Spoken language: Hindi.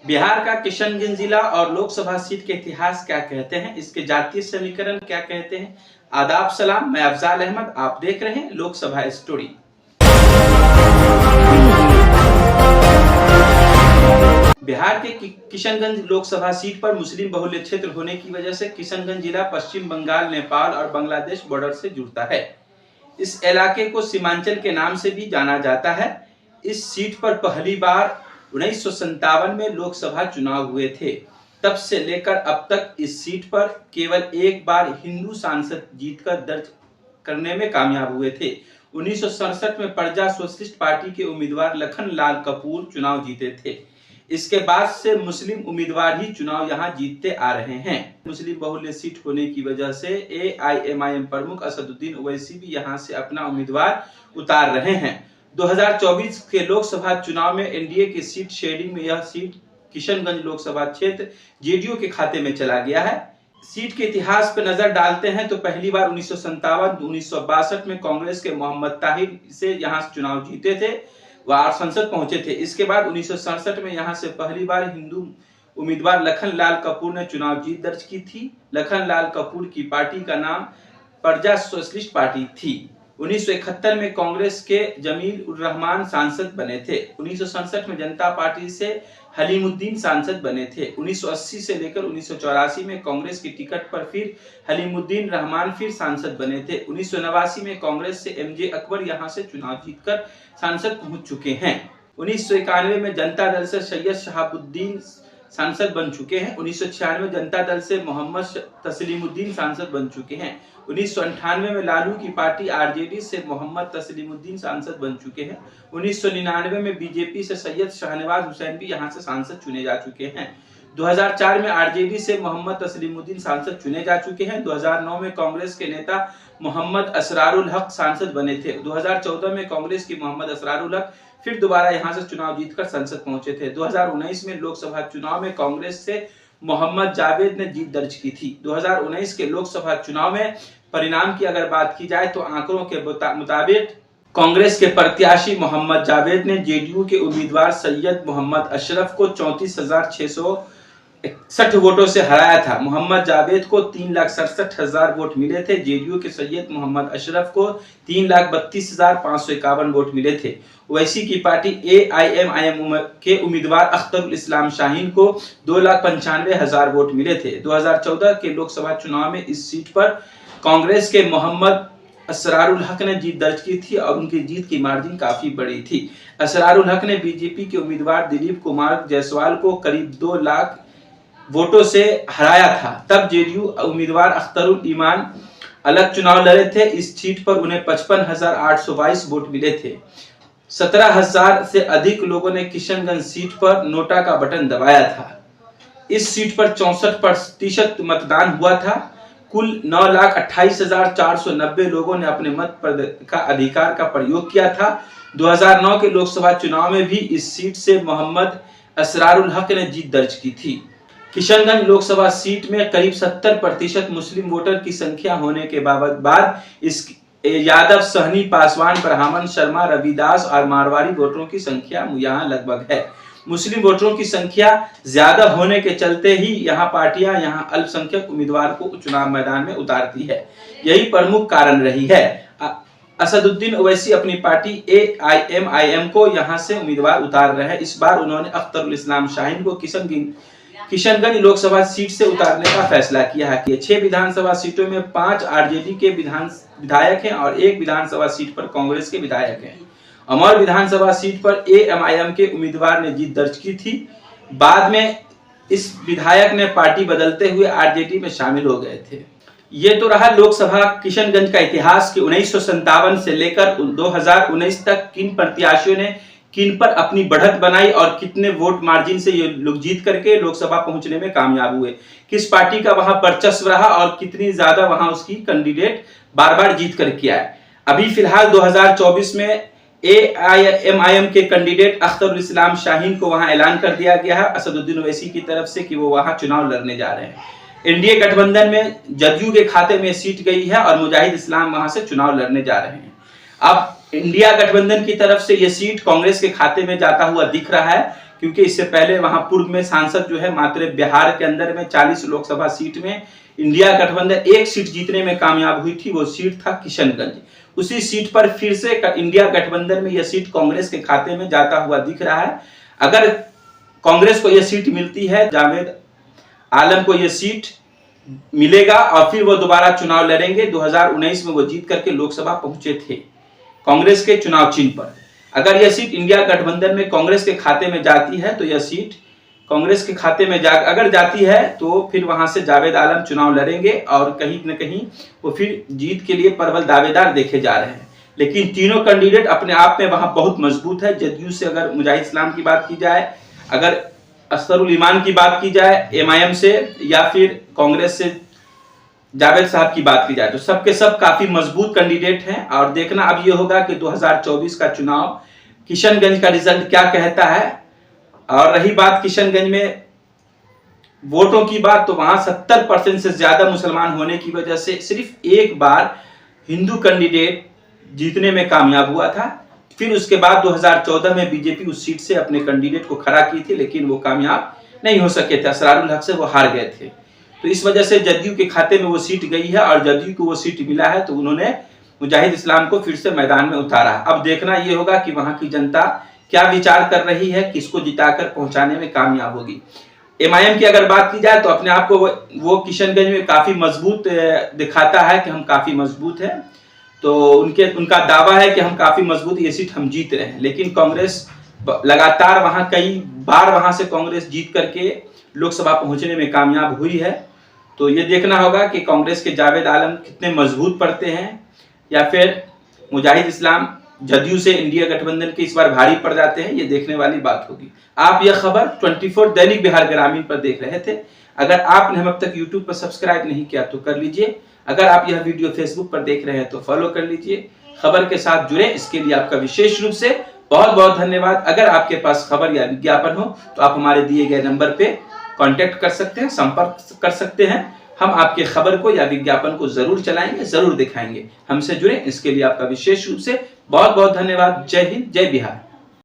बिहार का किशनगंज जिला और लोकसभा सीट के इतिहास क्या कहते हैं, इसके जातीय समीकरण क्या कहते हैं। आदाब सलाम, मैं अफजाल अहमद, आप देख रहे हैं लोकसभा स्टोरी। बिहार के किशनगंज लोकसभा सीट पर मुस्लिम बहुल्य क्षेत्र होने की वजह से किशनगंज जिला पश्चिम बंगाल, नेपाल और बांग्लादेश बॉर्डर से जुड़ता है। इस इलाके को सीमांचल के नाम से भी जाना जाता है। इस सीट पर पहली बार 1957 में लोकसभा चुनाव हुए थे। तब से लेकर अब तक इस सीट पर केवल एक बार हिंदू सांसद जीतकर दर्ज करने में कामयाब हुए थे। 1967 में प्रजा सोशलिस्ट पार्टी के उम्मीदवार लखन लाल कपूर चुनाव जीते थे। इसके बाद से मुस्लिम उम्मीदवार ही चुनाव यहां जीतते आ रहे हैं। मुस्लिम बहुल्य सीट होने की वजह से एआईएमआईएम प्रमुख असदुद्दीन ओवैसी भी यहां से अपना उम्मीदवार उतार रहे हैं। 2024 के लोकसभा चुनाव में एनडीए की सीट शेयरिंग में यह सीट किशनगंज लोकसभा क्षेत्र जेडीयू के खाते में चला गया है। सीट के इतिहास पर नजर डालते हैं तो पहली बार 1957-1962 में कांग्रेस के मोहम्मद ताहिर से यहां चुनाव जीते थे, वह संसद पहुंचे थे। इसके बाद 1967 में यहां से पहली बार हिंदू उम्मीदवार लखन लाल कपूर ने चुनाव जीत दर्ज की थी। लखन लाल कपूर की पार्टी का नाम प्रजा सोशलिस्ट पार्टी थी। 1971 में कांग्रेस के जमील उर रहमान सांसद बने थे। 1967 में जनता पार्टी से हलीमुद्दीन सांसद बने थे। 1980 से लेकर 1984 में कांग्रेस की टिकट पर फिर हलीमुद्दीन रहमान फिर सांसद बने थे। 1989 में कांग्रेस से एमजे अकबर यहां से चुनाव जीतकर सांसद पहुंच चुके हैं। 1991 में जनता दल से सैयद शहाबुद्दीन सांसद बन चुके हैं। 1996 जनता दल से मोहम्मद तस्लीमुद्दीन सांसद बन चुके हैं। 1998 में लालू की पार्टी आरजेडी से मोहम्मद तस्लीमुद्दीन सांसद बन चुके हैं। 1999 में बीजेपी से सैयद शाहनवाज हुसैन भी यहां से सांसद चुने जा चुके हैं। 2004 में आरजेडी से मोहम्मद तस्लीमुद्दीन सांसद चुने जा चुके हैं। 2009 में कांग्रेस के नेता मोहम्मद असरारुल हक सांसद बने थे। 2014 में कांग्रेस की मोहम्मद असरारुल हक फिर दोबारा यहां से चुनाव जीतकर संसद पहुंचे थे। 2019 में लोकसभा चुनाव में कांग्रेस से मोहम्मद जावेद ने जीत दर्ज की थी। 2019 के लोकसभा चुनाव में परिणाम की अगर बात की जाए तो आंकड़ों के मुताबिक कांग्रेस के प्रत्याशी मोहम्मद जावेद ने जेडीयू के उम्मीदवार सैयद मोहम्मद अशरफ को 34,661 वोटों से हराया था। मोहम्मद जावेद को 3,67,000 वोट मिले थे। जेडीयू के सैयद मोहम्मद अशरफ को 3,32,551 वोट मिले थे। ओवैसी की पार्टी एआईएमआईएम के उम्मीदवार अख्तरुल इस्लाम शाहीन को 2,95,000 वोट मिले थे। 2014 के लोकसभा चुनाव में इस सीट पर कांग्रेस के मोहम्मद असरारुल हक ने जीत दर्ज की थी और उनकी जीत की मार्जिन काफी बड़ी थी। असरारुल हक ने बीजेपी के उम्मीदवार दिलीप कुमार जायसवाल को करीब 2 लाख वोटों से हराया था। तब जेडीयू उम्मीदवार अख्तरुल ईमान अलग चुनाव लड़े थे। इस सीट पर उन्हें 55,822 वोट मिले थे। 17,000 से अधिक लोगों ने किशनगंज सीट पर नोटा का बटन दबाया था। इस सीट पर 64% मतदान हुआ था। कुल 9,28,490 लोगों ने अपने मत का अधिकार का प्रयोग किया था। 2009 के लोकसभा चुनाव में भी इस सीट से मोहम्मद असरारुल हक ने जीत दर्ज की थी। किशनगंज लोकसभा सीट में करीब 70% मुस्लिम वोटर की संख्या होने के बाद इस यादव, सहनी, पासवान, ब्राह्मण, शर्मा, रविदास और मारवाड़ी वोटरों की संख्या यहाँ लगभग है। मुस्लिम वोटरों की संख्या ज्यादा होने के चलते ही यहाँ पार्टियां यहाँ अल्पसंख्यक उम्मीदवार को चुनाव मैदान में उतारती है, यही प्रमुख कारण रही है। असदुद्दीन ओवैसी अपनी पार्टी एआईएमआईएम को यहाँ से उम्मीदवार उतार रहे हैं। इस बार उन्होंने अख्तरुल इस्लाम शाहीन को किशनगंज लोकसभा सीट से उतारने का फैसला किया है। 6 विधानसभा सीटों में 5 आरजेडी के विधायक हैं और 1 विधानसभा सीट पर कांग्रेस के विधायक हैं। अमर विधानसभा सीट पर एएमआईएम के उम्मीदवार ने जीत दर्ज की थी। बाद में इस विधायक ने पार्टी बदलते हुए आरजेडी में शामिल हो गए थे। ये तो रहा लोकसभा किशनगंज का इतिहास कि 1957 से लेकर 2019 तक किन प्रत्याशियों ने किन पर अपनी बढ़त बनाई और कितने वोट मार्जिन से ये लोग जीत करके लोकसभा पहुंचने में कामयाब हुए, किस पार्टी का वहां वर्चस्व रहा और कितनी ज्यादा वहां उसकी कैंडिडेट बार बार जीत करके आए। अभी फिलहाल 2024 में एआईएमआईएम के कैंडिडेट अख्तरुल इस्लाम शाहीन को वहां ऐलान कर दिया गया है असदुद्दीन ओवैसी की तरफ से कि वो वहां चुनाव लड़ने जा रहे हैं। एनडीए गठबंधन में जदयू के खाते में सीट गई है और मुजाहिद इस्लाम वहां से चुनाव लड़ने जा रहे हैं। अब इंडिया गठबंधन की तरफ से यह सीट कांग्रेस के खाते में जाता हुआ दिख रहा है क्योंकि इससे पहले वहां पूर्व में सांसद जो है मात्र बिहार के अंदर में 40 लोकसभा सीट में इंडिया गठबंधन एक सीट जीतने में कामयाब हुई थी। वो सीट था किशनगंज। उसी सीट पर फिर से इंडिया गठबंधन में यह सीट कांग्रेस के खाते में जाता हुआ दिख रहा है। अगर कांग्रेस को यह सीट मिलती है, जावेद आलम को यह सीट मिलेगा और फिर वो दोबारा चुनाव लड़ेंगे। 2019 में वो जीत करके लोकसभा पहुंचे थे कांग्रेस के चुनाव चिन्ह पर। अगर यह सीट इंडिया गठबंधन में कांग्रेस के खाते में जाती है तो यह सीट कांग्रेस के खाते में अगर जाती है तो फिर वहां से जावेद आलम चुनाव लड़ेंगे और कहीं न कहीं वो फिर जीत के लिए प्रबल दावेदार देखे जा रहे हैं। लेकिन तीनों कैंडिडेट अपने आप में वहां बहुत मजबूत है। जदयू से अगर मुजाहिद इस्लाम की बात की जाए, अगर असदुल ईमान की बात की जाए एमआईएम से, या फिर कांग्रेस से जावेद साहब की बात की जाए, तो सबके सब काफी मजबूत कैंडिडेट हैं। और देखना अब ये होगा कि 2024 का चुनाव किशनगंज का रिजल्ट क्या कहता है। और रही बात किशनगंज में वोटों की बात, तो वहां 70% से ज्यादा मुसलमान होने की वजह से सिर्फ एक बार हिंदू कैंडिडेट जीतने में कामयाब हुआ था। फिर उसके बाद 2014 में बीजेपी उस सीट से अपने कैंडिडेट को खड़ा की थी, लेकिन वो कामयाब नहीं हो सके थे। असरारुल हक से वो हार गए थे। तो इस वजह से जदयू के खाते में वो सीट गई है और जदयू को वो सीट मिला है, तो उन्होंने मुजाहिद इस्लाम को फिर से मैदान में उतारा। अब देखना ये होगा कि वहां की जनता क्या विचार कर रही है, किसको जिताकर पहुंचाने में कामयाब होगी। एमआईएम की अगर बात की जाए तो अपने आप को वो किशनगंज में काफी मजबूत दिखाता है कि हम काफी मजबूत हैं। तो उनका दावा है कि हम काफी मजबूत, ये सीट हम जीत रहे हैं। लेकिन कांग्रेस लगातार वहां कई बार वहां से कांग्रेस जीत करके लोकसभा पहुंचने में कामयाब हुई है। तो ये देखना होगा कि कांग्रेस के जावेद आलम कितने मजबूत पड़ते हैं, या फिर मुजाहिद इस्लाम जदयू से इंडिया गठबंधन के इस बार भारी पड़ जाते हैं। ये देखने वाली बात होगी। आप यह खबर 24 दैनिक बिहार ग्रामीण पर देख रहे थे। अगर आपने हम अब तक यूट्यूब पर सब्सक्राइब नहीं किया तो कर लीजिए। अगर आप यह वीडियो फेसबुक पर देख रहे हैं तो फॉलो कर लीजिए। खबर के साथ जुड़े, इसके लिए आपका विशेष रूप से बहुत बहुत धन्यवाद। अगर आपके पास खबर या विज्ञापन हो तो आप हमारे दिए गए नंबर पे कांटेक्ट कर सकते हैं, संपर्क कर सकते हैं। हम आपके खबर को या विज्ञापन को जरूर चलाएंगे, जरूर दिखाएंगे। हमसे जुड़े, इसके लिए आपका विशेष रूप से बहुत बहुत धन्यवाद। जय हिंद, जय बिहार।